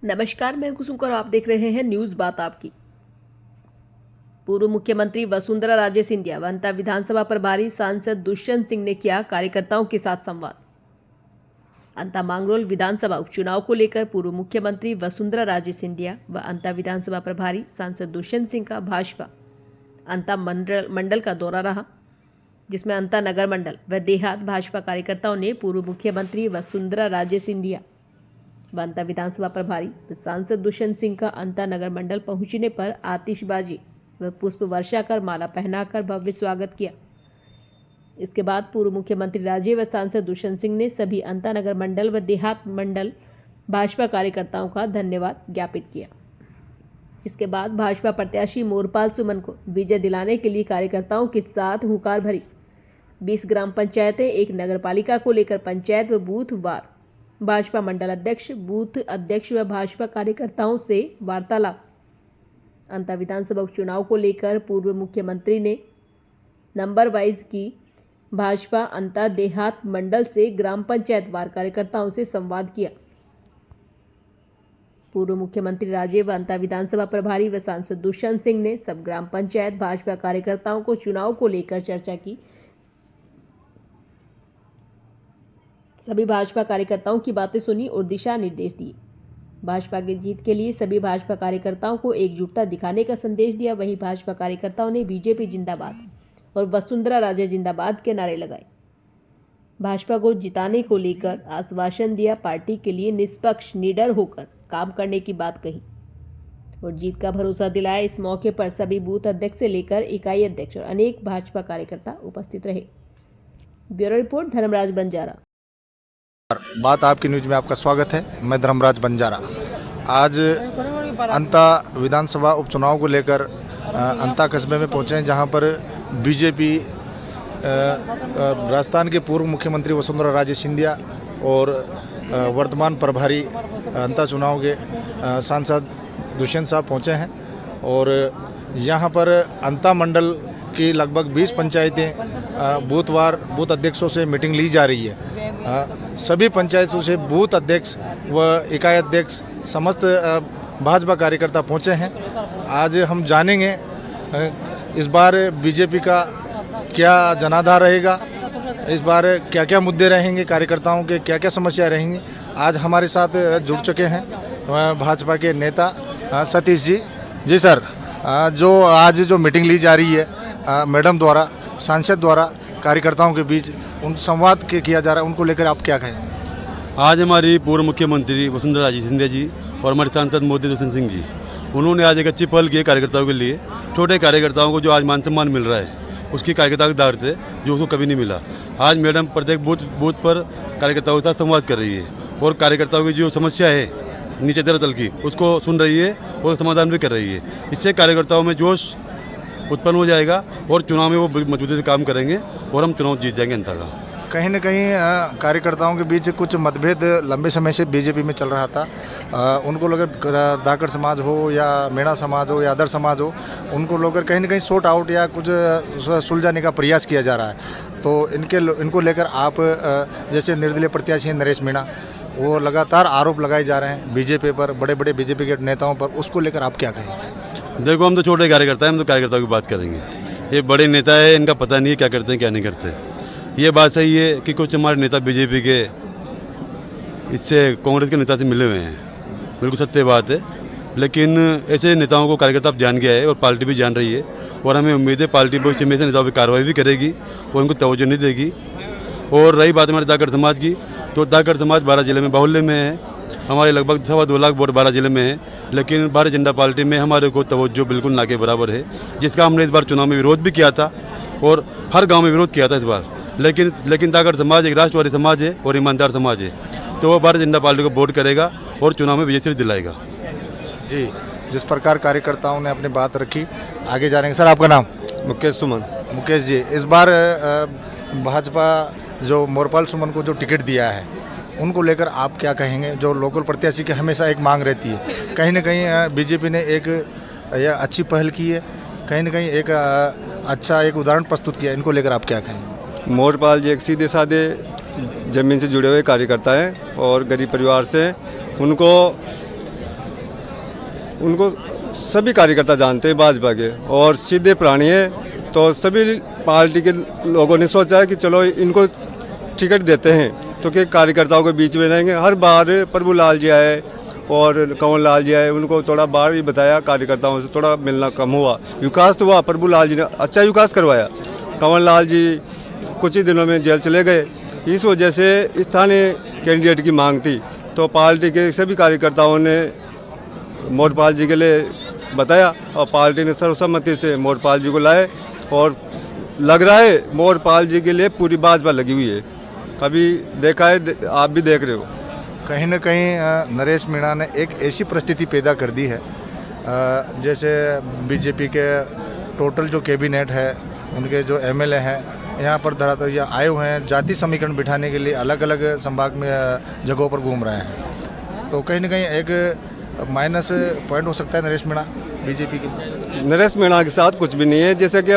नमस्कार, मैं कुसुम और आप देख रहे हैं न्यूज़ बात आपकी। पूर्व मुख्यमंत्री वसुंधरा राजे सिंधिया व अंता विधानसभा प्रभारी सांसद दुष्यंत सिंह ने किया कार्यकर्ताओं के साथ संवाद। अंता मांगरोल विधानसभा उपचुनाव को लेकर पूर्व मुख्यमंत्री वसुंधरा राजे सिंधिया व अंता विधानसभा प्रभारी सांसद दुष्यंत सिंह का भाजपा अंता मंडल का दौरा रहा, जिसमें अंता नगर मंडल व देहात भाजपा कार्यकर्ताओं ने पूर्व मुख्यमंत्री वसुंधरा राजे सिंधिया व अंता विधानसभा प्रभारी सांसद दुष्यंत सिंह का अंता नगर मंडल पहुंचने पर आतिशबाजी व पुष्प वर्षा कर माला पहनाकर भव्य स्वागत किया। इसके बाद पूर्व मुख्यमंत्री राजे व सांसद दुष्यंत सिंह ने सभी अंता नगर मंडल व देहात मंडल भाजपा कार्यकर्ताओं का धन्यवाद ज्ञापित किया। इसके बाद भाजपा प्रत्याशी मोरपाल सुमन को विजय दिलाने के लिए कार्यकर्ताओं के साथ हुंकार भरी 20 ग्राम पंचायतें, एक नगरपालिका को लेकर पंचायत व बूथ वार भाजपा मंडल अध्यक्ष, बूथ अध्यक्ष व भाजपा कार्यकर्ताओं से वार्तालाप। अंता विधानसभा उपचुनाव को लेकर पूर्व मुख्यमंत्री ने नंबर वाइज की भाजपा अंता देहात मंडल से ग्राम पंचायत वार कार्यकर्ताओं से संवाद किया। पूर्व मुख्यमंत्री राजे व अंता विधानसभा प्रभारी व सांसद दुष्यंत सिंह ने सब ग्राम पंचायत भाजपा कार्यकर्ताओं को चुनाव को लेकर चर्चा की। सभी भाजपा कार्यकर्ताओं की बातें सुनी और दिशा निर्देश दिए। भाजपा की जीत के लिए सभी भाजपा कार्यकर्ताओं को एकजुटता दिखाने का संदेश दिया। वहीं भाजपा कार्यकर्ताओं ने बीजेपी जिंदाबाद और वसुंधरा राजे जिंदाबाद के नारे लगाए। भाजपा को जिताने को लेकर आश्वासन दिया। पार्टी के लिए निष्पक्ष निडर होकर काम करने की बात कही और जीत का भरोसा दिलाया। इस मौके पर सभी बूथ अध्यक्ष से लेकर इकाई अध्यक्ष और अनेक भाजपा कार्यकर्ता उपस्थित रहे। Bureau report, Dharmraj Banjara. बात आपकी न्यूज में आपका स्वागत है। मैं धर्मराज बंजारा। आज अंता विधानसभा उपचुनाव को लेकर अंता कस्बे में पहुंचे हैं, जहां पर बीजेपी राजस्थान के पूर्व मुख्यमंत्री वसुंधरा राजे सिंधिया और वर्तमान प्रभारी अंता चुनाव के सांसद दुष्यंत साहब पहुंचे हैं। और यहां पर अंता मंडल की लगभग 20 पंचायतें बूथ अध्यक्षों से मीटिंग ली जा रही है। सभी पंचायतों से बूथ अध्यक्ष व इकाई अध्यक्ष समस्त भाजपा कार्यकर्ता पहुंचे हैं। आज हम जानेंगे इस बार बीजेपी का क्या जनाधार रहेगा, इस बार क्या क्या मुद्दे रहेंगे, कार्यकर्ताओं के क्या क्या समस्या रहेंगी। आज हमारे साथ जुड़ चुके हैं भाजपा के नेता सतीश जी। जी सर, जो आज जो मीटिंग ली जा रही है मैडम द्वारा, सांसद द्वारा कार्यकर्ताओं के बीच उन संवाद के किया जा रहा है, उनको लेकर आप क्या कहें? आज हमारी पूर्व मुख्यमंत्री वसुंधरा राजे सिंधिया जी और हमारे सांसद मोदी दुष्यंत सिंह जी, उन्होंने आज एक अच्छी पहल की कार्यकर्ताओं के लिए। छोटे कार्यकर्ताओं को जो आज मान सम्मान मिल रहा है, उसकी कार्यकर्ता के दार थे जो उसको कभी नहीं मिला। आज मैडम प्रत्येक बूथ पर कार्यकर्ताओं के साथ संवाद कर रही है और कार्यकर्ताओं की जो समस्या है नीचे दरअसल की, उसको सुन रही है और समाधान भी कर रही है। इससे कार्यकर्ताओं में जोश उत्पन्न हो जाएगा और चुनाव में वो मजबूती से काम करेंगे और हम चुनाव जीत जाएंगे अंता का। कहीं न कहीं कार्यकर्ताओं के बीच कुछ मतभेद लंबे समय से बीजेपी में चल रहा था। उनको लेकर दाकड़ समाज हो या मेणा समाज हो या अदर समाज हो, उनको लेकर कहीं न कहीं सॉर्ट आउट या कुछ सुलझाने का प्रयास किया जा रहा है। तो इनको लेकर आप जैसे निर्दलीय प्रत्याशी हैं नरेश मीणा, वो लगातार आरोप लगाए जा रहे हैं बीजेपी पर, बड़े बड़े बीजेपी के नेताओं पर, उसको लेकर आप क्या कहें? देखो, हम तो छोटे कार्यकर्ता हैं, हम तो कार्यकर्ताओं की बात करेंगे। ये बड़े नेता है, इनका पता नहीं है क्या करते हैं क्या नहीं करते। ये बात सही है कि कुछ हमारे नेता बीजेपी के इससे कांग्रेस के नेता से मिले हुए हैं, बिल्कुल सत्य बात है। लेकिन ऐसे नेताओं को कार्यकर्ता अब जान गया है और पार्टी भी जान रही है और हमें उम्मीद है पार्टी भविष्य में से नेताओं पर कार्रवाई भी करेगी और उनको तवज्जो नहीं देगी। और रही बात हमारे दाकड़ समाज की, तो दाकड़ समाज 12 जिले में बाहुल्य में है। हमारे लगभग 2.25 लाख वोट 12 जिले में है, लेकिन भारतीय जनता पार्टी में हमारे को तवज्जो बिल्कुल ना के बराबर है, जिसका हमने इस बार चुनाव में विरोध भी किया था और हर गांव में विरोध किया था इस बार। लेकिन दाकड़ समाज एक राष्ट्रवादी समाज है और ईमानदार समाज है, तो वो भारतीय जनता पार्टी को वोट करेगा और चुनाव में विजय सिर्फ दिलाएगा। जी, जिस प्रकार कार्यकर्ताओं ने अपनी बात रखी, आगे जानेंगे। सर, आपका नाम? मुकेश सुमन। मुकेश जी, इस बार भाजपा जो मोरपाल सुमन को जो टिकट दिया है, उनको लेकर आप क्या कहेंगे? जो लोकल प्रत्याशी की हमेशा एक मांग रहती है, कहीं ना कहीं बीजेपी ने एक अच्छी पहल की है, कहीं ना कहीं एक अच्छा एक उदाहरण प्रस्तुत किया, इनको लेकर आप क्या कहेंगे? मोरपाल जी एक सीधे साधे ज़मीन से जुड़े हुए कार्यकर्ता हैं और गरीब परिवार से। उनको उनको सभी कार्यकर्ता जानते हैं भाजपा के, और सीधे प्राणी है। तो सभी पार्टी के लोगों ने सोचा है कि चलो इनको टिकट देते हैं तो कि कार्यकर्ताओं के बीच में रहेंगे। हर बार प्रभु लाल जी आए और कंवर लाल जी आए, उनको थोड़ा बार भी बताया, कार्यकर्ताओं से थोड़ा मिलना कम हुआ। विकास तो हुआ, प्रभु लाल जी ने अच्छा विकास करवाया। कंवर लाल जी कुछ ही दिनों में जेल चले गए। इस वजह से स्थानीय कैंडिडेट की मांग थी, तो पार्टी के सभी कार्यकर्ताओं ने मोरपाल जी के लिए बताया और पार्टी ने सर्वसम्मति से मोरपाल जी को लाए। और लग रहा है मोरपाल जी के लिए पूरी भाजपा लगी हुई है। अभी देखा है, आप भी देख रहे हो। कहीं न कहीं नरेश मीणा ने एक ऐसी परिस्थिति पैदा कर दी है, जैसे बीजेपी के टोटल जो कैबिनेट है, उनके जो एमएलए हैं यहाँ पर धरातल आए हुए हैं, जाति समीकरण बिठाने के लिए अलग अलग संभाग में जगहों पर घूम रहे हैं। तो कहीं न कहीं एक माइनस पॉइंट हो सकता है नरेश मीणा बीजेपी की। नरेश मीणा के साथ कुछ भी नहीं है। जैसे कि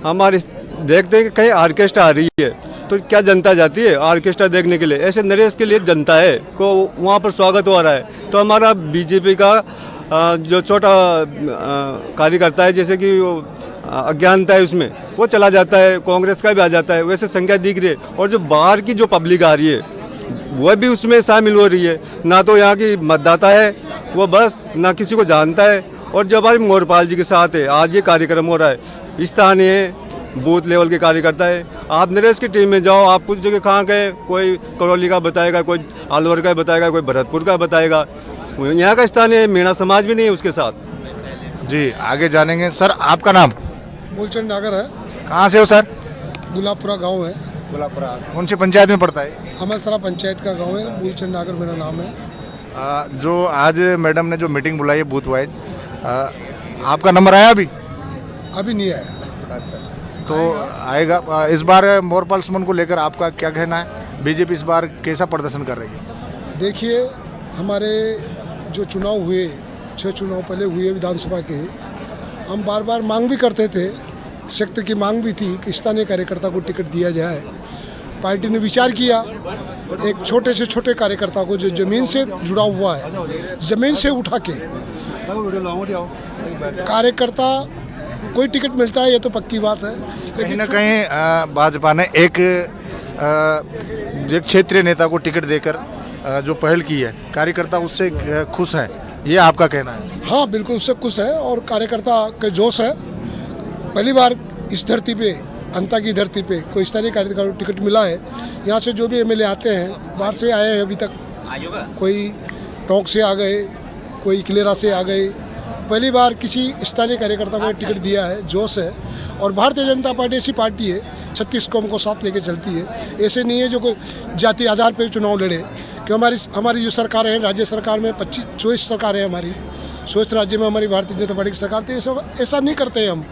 हमारे देखते हैं कि कहीं ऑर्केस्ट्रा आ रही है तो क्या जनता जाती है ऑर्केस्ट्रा देखने के लिए? ऐसे नरेश के लिए जनता है को वहाँ पर स्वागत हो रहा है। तो हमारा बीजेपी का जो छोटा कार्यकर्ता है, जैसे कि वो अज्ञानता है उसमें, वो चला जाता है, कांग्रेस का भी आ जाता है, वैसे संख्या दिख रही है। और जो बाहर की जो पब्लिक आ रही है वह भी उसमें शामिल हो रही है। ना तो यहाँ की मतदाता है वो, बस ना किसी को जानता है। और जो हमारे मोरपाल जी के साथ है, आज ये कार्यक्रम हो रहा है, स्थानीय बूथ लेवल के कार्यकर्ता है। आप नरेश की टीम में जाओ, आप कुछ जगह कहाँ गए, कोई करौली का बताएगा, कोई अलवर का बताएगा, कोई भरतपुर का बताएगा। यहाँ का स्थानीय मीणा समाज भी नहीं है उसके साथ। जी, आगे जानेंगे। सर, आपका नाम? मूलचंद नागर है। कहाँ से हो सर? गुलाबपुरा गांव है। गुलाबपुरा कौन सी पंचायत में पड़ता है? अमलसरा पंचायत का गांव है। मूलचंद नागर मेरा नाम है। जो आज मैडम ने जो मीटिंग बुलाई है बूथ वाइज, आपका नंबर आया अभी? अभी नहीं आया। अच्छा, तो आएगा। इस बार मोरपाल सुमन को लेकर आपका क्या कहना है? बीजेपी इस बार कैसा प्रदर्शन कर रही है? देखिए, हमारे जो चुनाव हुए, 6 चुनाव पहले हुए विधानसभा के, हम बार बार मांग भी करते थे, सख्त की मांग भी थी कि स्थानीय कार्यकर्ता को टिकट दिया जाए। पार्टी ने विचार किया, एक छोटे से छोटे कार्यकर्ता को जो ज़मीन से जुड़ा हुआ है, ज़मीन से उठा के कार्यकर्ता कोई टिकट मिलता है, ये तो पक्की बात है। कहीं ना कहीं भाजपा ने एक क्षेत्रीय नेता को टिकट देकर जो पहल की है, कार्यकर्ता उससे खुश है, ये आपका कहना है? हाँ, बिल्कुल उससे खुश है और कार्यकर्ता का जोश है। पहली बार इस धरती पे, अंता की धरती पे कोई स्थानीय कार्यकर्ता को टिकट मिला है। यहाँ से जो भी एमएलए आते हैं, बाहर से आए हैं अभी तक, कोई टोंक से आ गए, कोई किलेरा से आ गए। पहली बार किसी स्थानीय कार्यकर्ता को टिकट दिया है, जोश है। और भारतीय जनता पार्टी ऐसी पार्टी है, 36 कौम को साथ लेके चलती है। ऐसे नहीं है जो कोई जाति आधार पर चुनाव लड़े। कि हमारी जो सरकार है, राज्य सरकार में 24 सरकार है हमारी, 24 राज्य में हमारी भारतीय जनता पार्टी की सरकार थी। ऐसा नहीं करते हैं हम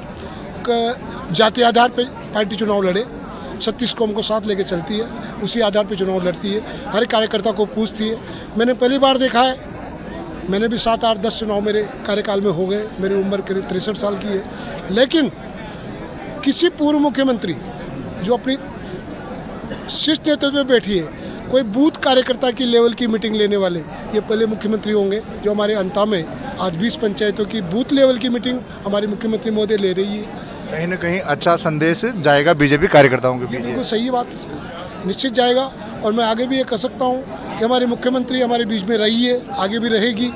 जाति आधार पर पार्टी चुनाव लड़े। 36 कौम को साथ लेके चलती है, उसी आधार पर चुनाव लड़ती है, हर कार्यकर्ता को पूछती है। मैंने पहली बार देखा है, मैंने भी 7, 8, 10 चुनाव मेरे कार्यकाल में हो गए। मेरी उम्र करीब 63 साल की है। लेकिन किसी पूर्व मुख्यमंत्री जो अपनी शीर्ष नेतृत्व में बैठी है, कोई बूथ कार्यकर्ता की लेवल की मीटिंग लेने वाले, ये पहले मुख्यमंत्री होंगे। जो हमारे अंता में आज 20 पंचायतों की बूथ लेवल की मीटिंग हमारी मुख्यमंत्री महोदय ले रही है। कहीं ना कहीं अच्छा संदेश जाएगा बीजेपी कार्यकर्ताओं के बीच। बिल्कुल सही बात है, निश्चित जाएगा। और मैं आगे भी ये कह सकता हूँ कि हमारी मुख्यमंत्री हमारे बीच में रही है, आगे भी रहेगी।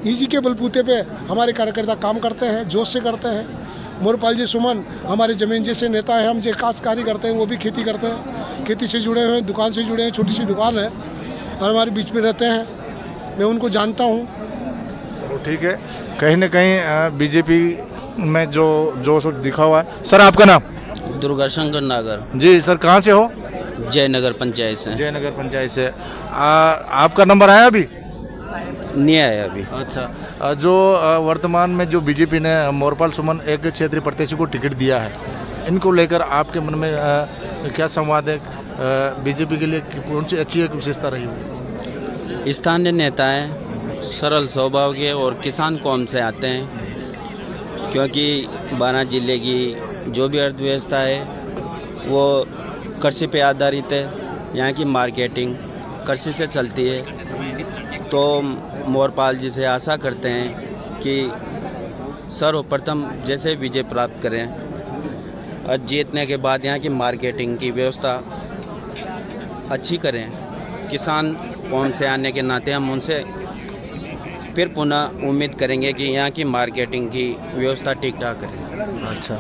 इसी के बलबूते पे हमारे कार्यकर्ता काम करते हैं, जोश से करते हैं। मोरपाल जी सुमन हमारे जमीन जैसे नेता हैं। हम जो काश्तकारी करते हैं, वो भी खेती करते हैं, खेती से जुड़े हुए हैं, दुकान से जुड़े हैं, छोटी सी दुकान है और हमारे बीच में रहते हैं। मैं उनको जानता हूँ। तो ठीक है, कहीं ना कहीं बीजेपी में जो जोश दिखा हुआ है। सर, आपका नाम? दुर्गा शंकर नागर। जी सर, कहाँ से हो? जयनगर पंचायत से। जयनगर पंचायत से। आपका नंबर आया अभी? नहीं आया अभी। अच्छा, जो वर्तमान में जो बीजेपी ने मोरपाल सुमन एक क्षेत्रीय प्रत्याशी को टिकट दिया है, इनको लेकर आपके मन में क्या संवाद है? बीजेपी के लिए कौन सी अच्छी एक विशेषता रही होगी? स्थानीय नेता हैं, सरल स्वभाव के और किसान कौम से आते हैं। क्योंकि बारां जिले की जो भी अर्थव्यवस्था है वो कृषि पे आधारित है। यहाँ की मार्केटिंग कृषि से चलती है। तो मोरपाल जी से आशा करते हैं कि सर्वप्रथम जैसे विजय प्राप्त करें और जीतने के बाद यहाँ की मार्केटिंग की व्यवस्था अच्छी करें। किसान कौन से आने के नाते हम उनसे फिर पुनः उम्मीद करेंगे कि यहाँ की मार्केटिंग की व्यवस्था ठीक ठाक करें। अच्छा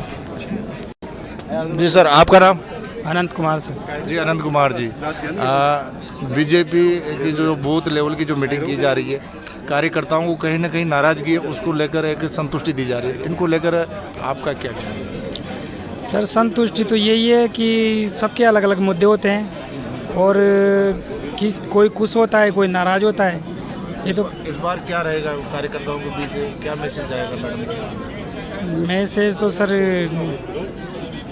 जी सर, आपका नाम? अनंत कुमार सर। जी अनंत कुमार जी, बीजेपी की जो बूथ लेवल की जो मीटिंग की जा रही है, कार्यकर्ताओं को कहीं ना कहीं नाराजगी है, उसको लेकर एक संतुष्टि दी जा रही है, इनको लेकर आपका क्या कहना है? सर संतुष्टि तो यही है कि सबके अलग अलग मुद्दे होते हैं और कोई खुश होता है, कोई नाराज होता है। ये तो इस बार क्या रहेगा कार्यकर्ताओं के बीच, क्या मैसेज जाएगा मैडम? मैसेज तो सर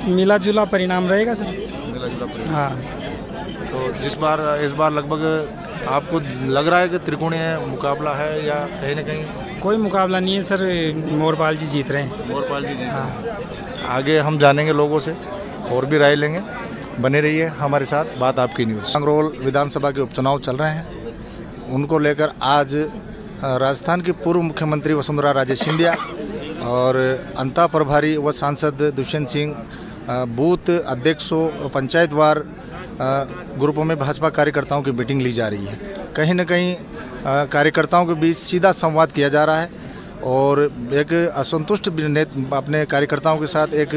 मिला जुला परिणाम रहेगा सर। मिला-जुला परिणाम। हाँ, तो इस बार लगभग आपको लग रहा है कि त्रिकोणीय मुकाबला है या कहीं ना कहीं? कोई मुकाबला नहीं है सर, मोरपाल जी जीत रहे हैं। मोरपाल जी? हाँ, आगे हम जानेंगे लोगों से और भी राय लेंगे, बने रहिए हमारे साथ बात आपकी न्यूज़। सांगरोल विधानसभा के उपचुनाव चल रहे हैं, उनको लेकर आज राजस्थान की पूर्व मुख्यमंत्री वसुंधरा राजे सिंधिया और अंता प्रभारी व सांसद दुष्यंत सिंह बूथ अध्यक्षों पंचायतवार ग्रुपों में भाजपा कार्यकर्ताओं की मीटिंग ली जा रही है। कहीं न कहीं कार्यकर्ताओं के बीच सीधा संवाद किया जा रहा है और एक असंतुष्ट अपने कार्यकर्ताओं के साथ एक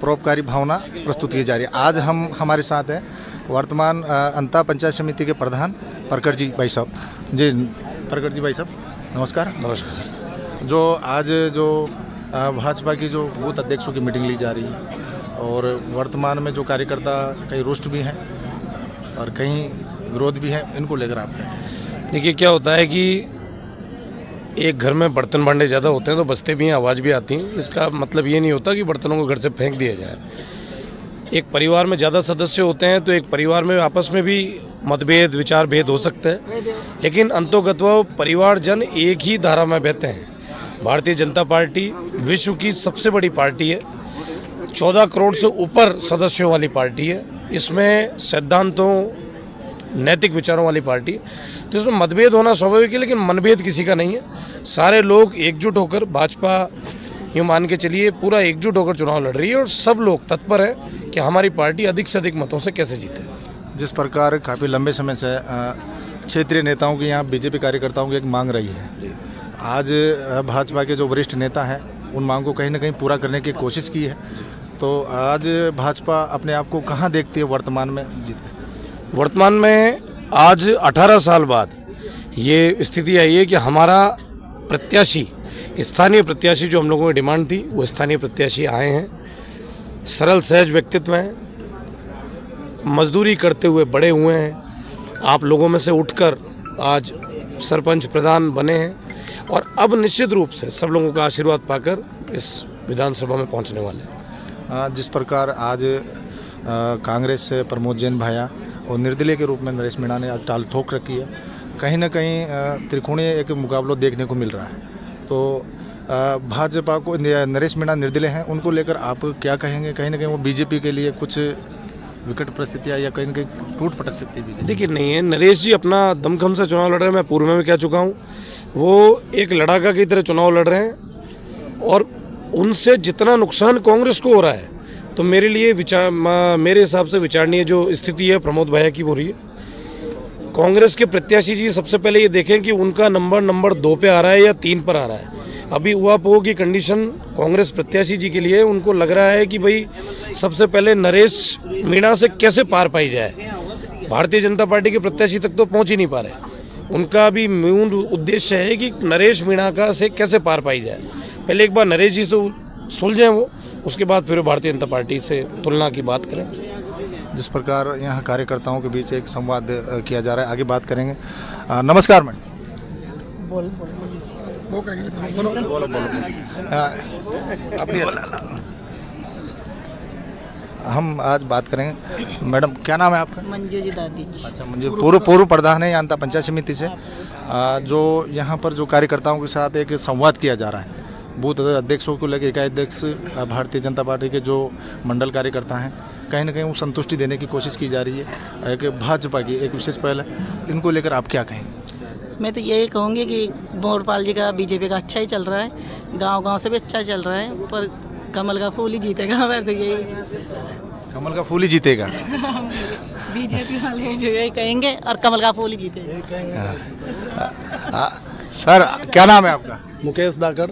परोपकारी भावना प्रस्तुत की जा रही है। आज हमारे साथ हैं वर्तमान अंता पंचायत समिति के प्रधान प्रकट जी भाई साहब। जी प्रकट जी भाई साहब नमस्कार। नमस्कार। जो आज जो भाजपा की जो बूथ अध्यक्षों की मीटिंग ली जा रही है और वर्तमान में जो कार्यकर्ता कई रुष्ट भी हैं और कहीं विरोध भी है, इनको लेकर आप देखिए क्या होता है कि एक घर में बर्तन भांडे ज़्यादा होते हैं तो बजते भी हैं, आवाज़ भी आती है। इसका मतलब ये नहीं होता कि बर्तनों को घर से फेंक दिया जाए। एक परिवार में ज़्यादा सदस्य होते हैं तो एक परिवार में आपस में भी मतभेद विचार भेद हो सकते हैं, लेकिन अंतोगत्वा परिवार जन एक ही धारा में बहते हैं। भारतीय जनता पार्टी विश्व की सबसे बड़ी पार्टी है, 14 करोड़ से ऊपर सदस्यों वाली पार्टी है, इसमें सिद्धांतों नैतिक विचारों वाली पार्टी, तो इसमें मतभेद होना स्वाभाविक है, लेकिन मनभेद किसी का नहीं है। सारे लोग एकजुट होकर, भाजपा यूँ मान के चलिए पूरा एकजुट होकर चुनाव लड़ रही है और सब लोग तत्पर है कि हमारी पार्टी अधिक से अधिक मतों से कैसे जीते। जिस प्रकार काफ़ी लंबे समय से क्षेत्रीय नेताओं की यहाँ बीजेपी कार्यकर्ताओं की एक मांग रही है, आज भाजपा के जो वरिष्ठ नेता हैं उन मांग को कहीं ना कहीं पूरा करने की कोशिश की है, तो आज भाजपा अपने आप को कहाँ देखती है वर्तमान में? वर्तमान में आज 18 साल बाद ये स्थिति आई है कि हमारा प्रत्याशी, स्थानीय प्रत्याशी जो हम लोगों की डिमांड थी, वो स्थानीय प्रत्याशी आए हैं। सरल सहज व्यक्तित्व हैं, मजदूरी करते हुए बड़े हुए हैं, आप लोगों में से उठकर आज सरपंच प्रधान बने हैं और अब निश्चित रूप से सब लोगों का आशीर्वाद पाकर इस विधानसभा में पहुंचने वाले हैं। जिस प्रकार आज कांग्रेस से प्रमोद जैन भाया और निर्दलीय के रूप में नरेश मीणा ने आज टाल ठोक रखी है, कहीं ना कहीं त्रिकोणीय एक मुकाबला देखने को मिल रहा है, तो भाजपा को नरेश मीणा निर्दलीय हैं, उनको लेकर आप क्या कहेंगे? कहीं ना कहीं वो बीजेपी के लिए कुछ विकट परिस्थितियाँ या कहीं ना कहीं टूट पटक सकती है बीजेपी? देखिए नहीं है, नरेश जी अपना दमखम से चुनाव लड़ रहे हैं, मैं पूर्व में भी कह चुका हूँ, वो एक लड़ाका की तरह चुनाव लड़ रहे हैं और उनसे जितना नुकसान कांग्रेस को हो रहा है, तो मेरे लिए मेरे हिसाब से विचारणीय जो स्थिति है प्रमोद भैया की हो रही है। कांग्रेस के प्रत्याशी जी सबसे पहले ये देखें कि उनका नंबर 2 पे आ रहा है या 3 पर आ रहा है। अभी उहापोह की कंडीशन कांग्रेस प्रत्याशी जी के लिए, उनको लग रहा है कि भाई सबसे पहले नरेश मीणा से कैसे पार पाई जाए। भारतीय जनता पार्टी के प्रत्याशी तक तो पहुंच ही नहीं पा रहे। उनका भी मूल उद्देश्य है कि नरेश मीणा का से कैसे पार पाई जाए। पहले एक बार नरेश जी से सुलझें वो, उसके बाद फिर भारतीय जनता पार्टी से तुलना की बात करें। जिस प्रकार यहाँ कार्यकर्ताओं के बीच एक संवाद किया जा रहा है, आगे बात करेंगे। नमस्कार मैडम। हम आज बात करेंगे, मैडम क्या नाम है आपका? मंजू जी दादी। अच्छा मंजू, पूर्व प्रधान है अंता पंचायत समिति से। जो यहाँ पर जो कार्यकर्ताओं के साथ एक संवाद किया जा रहा है, बूथ अध्यक्षों को लेकर इकाध्यक्ष भारतीय जनता पार्टी के जो मंडल कार्यकर्ता हैं, कहीं ना कहीं वो संतुष्टि देने की कोशिश की जा रही है। एक भाजपा की एक विशेष पहल है, इनको लेकर आप क्या कहेंगे? मैं तो यही कहूँगी कि मोरपाल जी का बीजेपी का अच्छा ही चल रहा है, गांव-गांव से भी अच्छा चल रहा है, पर कमल का फूल ही जीतेगा। मैं तो यही कमल का फूल ही जीतेगा। बीजेपी वाले जो यही कहेंगे और कमल का फूल ही जीतेगा। सर क्या नाम है आपका? मुकेश दाकड़।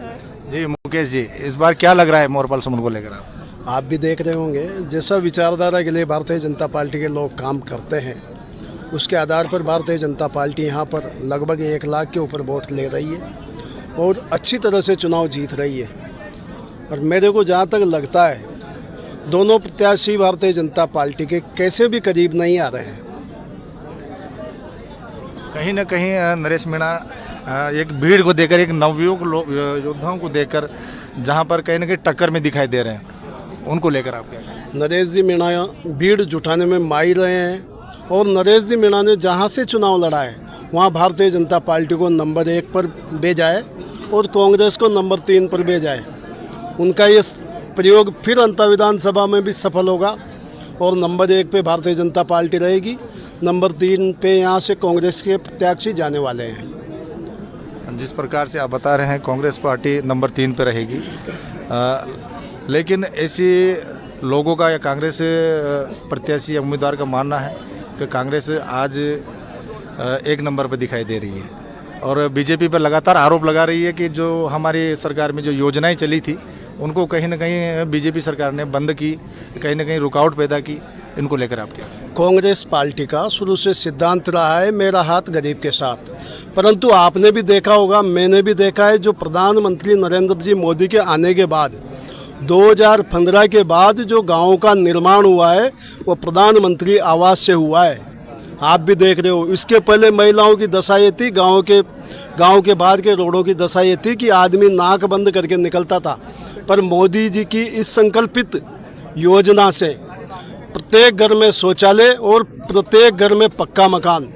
जी मुकेश जी, इस बार क्या लग रहा है मोरपाल समूह को लेकर आप भी देख रहे होंगे जैसा विचारधारा के लिए भारतीय जनता पार्टी के लोग काम करते हैं, उसके आधार पर भारतीय जनता पार्टी यहाँ पर लगभग 1 लाख के ऊपर वोट ले रही है और अच्छी तरह से चुनाव जीत रही है। और मेरे को जहाँ तक लगता है दोनों प्रत्याशी भारतीय जनता पार्टी के कैसे भी करीब नहीं आ रहे हैं। कहीं ना कहीं नरेश मीणा एक भीड़ को देखकर, एक नवयुवक योद्धाओं को देखकर जहां पर कहीं ना कहीं टक्कर में दिखाई दे रहे हैं, उनको लेकर आप क्या कहें? नरेश जी मीणा भीड़ जुटाने में माहिर रहे हैं और नरेश जी मीणा ने जहां से चुनाव लड़ा है वहां भारतीय जनता पार्टी को नंबर 1 पर भेजा है और कांग्रेस को नंबर 3 पर भेजा है। उनका ये प्रयोग फिर अंता विधानसभा में भी सफल होगा और नंबर 1 पे भारतीय जनता पार्टी रहेगी, नंबर 3 पे यहाँ से कांग्रेस के प्रत्याशी जाने वाले हैं। जिस प्रकार से आप बता रहे हैं कांग्रेस पार्टी नंबर 3 पे रहेगी, लेकिन ऐसी लोगों का या कांग्रेस प्रत्याशी या उम्मीदवार का मानना है कि कांग्रेस आज 1 नंबर पर दिखाई दे रही है और बीजेपी पर लगातार आरोप लगा रही है कि जो हमारी सरकार में जो योजनाएं चली थी उनको कहीं ना कहीं बीजेपी सरकार ने बंद की, कहीं ना कहीं रुकावट पैदा की। इनको लेकर आप क्या? कांग्रेस पार्टी का शुरू से सिद्धांत रहा है मेरा हाथ गरीब के साथ, परंतु आपने भी देखा होगा, मैंने भी देखा है, जो प्रधानमंत्री नरेंद्र जी मोदी के आने के बाद 2015 के बाद जो गाँव का निर्माण हुआ है वो प्रधानमंत्री आवास से हुआ है। आप भी देख रहे हो, इसके पहले महिलाओं की दशा ये थी, गाँव के बाहर के रोडों की दशा ये थी कि आदमी नाक बंद करके निकलता था। पर मोदी जी की इस संकल्पित योजना से प्रत्येक घर में शौचालय और प्रत्येक घर में पक्का मकान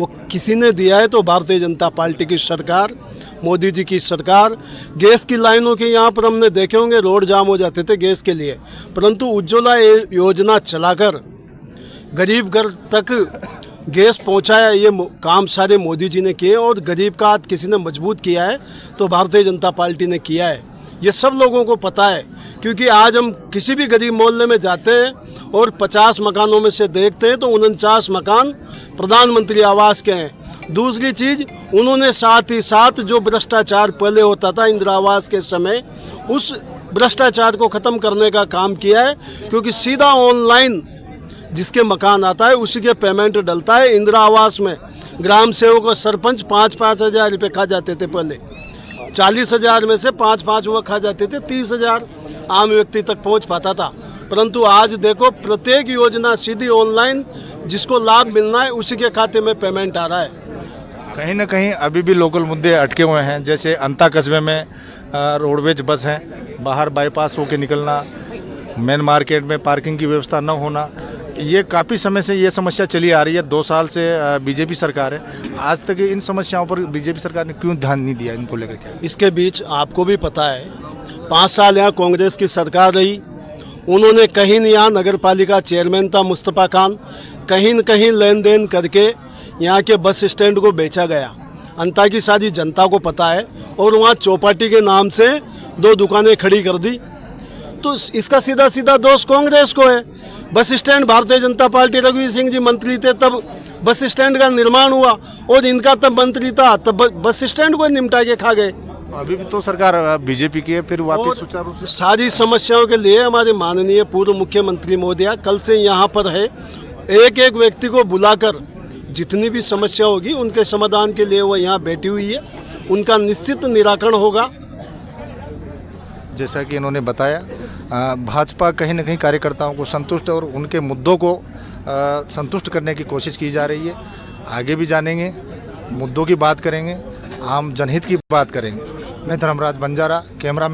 वो किसी ने दिया है तो भारतीय जनता पार्टी की सरकार, मोदी जी की सरकार। गैस की लाइनों के यहाँ पर हमने देखे होंगे रोड जाम हो जाते थे गैस के लिए, परंतु उज्ज्वला योजना चलाकर गरीब घर तक गैस पहुँचाया। ये काम सारे मोदी जी ने किए और गरीब का हाथ किसी ने मजबूत किया है तो भारतीय जनता पार्टी ने किया है। ये सब लोगों को पता है, क्योंकि आज हम किसी भी गरीब मोहल्ले में जाते हैं और 50 मकानों में से देखते हैं तो 49 मकान प्रधानमंत्री आवास के हैं। दूसरी चीज़, उन्होंने साथ ही साथ जो भ्रष्टाचार पहले होता था इंदिरा आवास के समय, उस भ्रष्टाचार को ख़त्म करने का काम किया है, क्योंकि सीधा ऑनलाइन जिसके मकान आता है उसी के पेमेंट डलता है। इंदिरा आवास में ग्राम सेवक और सरपंच 5-5 हज़ार रुपये खा जाते थे, पहले 40,000 में से 5-5 वो खा जाते थे, 30,000 आम व्यक्ति तक पहुंच पाता था। परंतु आज देखो प्रत्येक योजना सीधी ऑनलाइन, जिसको लाभ मिलना है उसी के खाते में पेमेंट आ रहा है। कहीं ना कहीं अभी भी लोकल मुद्दे अटके हुए हैं, जैसे अंता कस्बे में रोडवेज बस हैं, बाहर बाईपास होकर निकलना, मेन मार्केट में पार्किंग की व्यवस्था न होना, ये काफ़ी समय से ये समस्या चली आ रही है। 2 साल से बीजेपी सरकार है, आज तक इन समस्याओं पर बीजेपी सरकार ने क्यों ध्यान नहीं दिया? इनको लेकर क्या? इसके बीच आपको भी पता है 5 साल यहाँ कांग्रेस की सरकार रही, उन्होंने कहीं न यहाँ नगर पालिका चेयरमैन था मुस्तफ़ा खान, कहीं न कहीं लेन देन करके यहाँ के बस स्टैंड को बेचा गया। अंता की सारी जनता को पता है और वहाँ चौपाटी के नाम से 2 दुकानें खड़ी कर दी। तो इसका सीधा सीधा दोष कांग्रेस को है। Bus stand Bharatiya Janata party, रघुवीर सिंह जी मंत्री थे तब बस स्टैंड का निर्माण हुआ और इनका तब मंत्री था, तब बस स्टैंड को निपटा के खा गए। अभी भी तो सरकार बीजेपी की है, फिर वापस सुचारू रूप से सारी समस्याओं के लिए हमारे माननीय पूर्व मुख्यमंत्री महोदया कल से यहाँ पर है, एक एक व्यक्ति को बुलाकर जितनी भी समस्या होगी उनके समाधान के लिए वो यहाँ बैठी हुई है, उनका निश्चित निराकरण होगा। जैसा कि इन्होंने बताया, भाजपा कहीं ना कहीं कार्यकर्ताओं को संतुष्ट और उनके मुद्दों को संतुष्ट करने की कोशिश की जा रही है। आगे भी जानेंगे, मुद्दों की बात करेंगे, आम जनहित की बात करेंगे। मैं धर्मराज बंजारा, कैमरा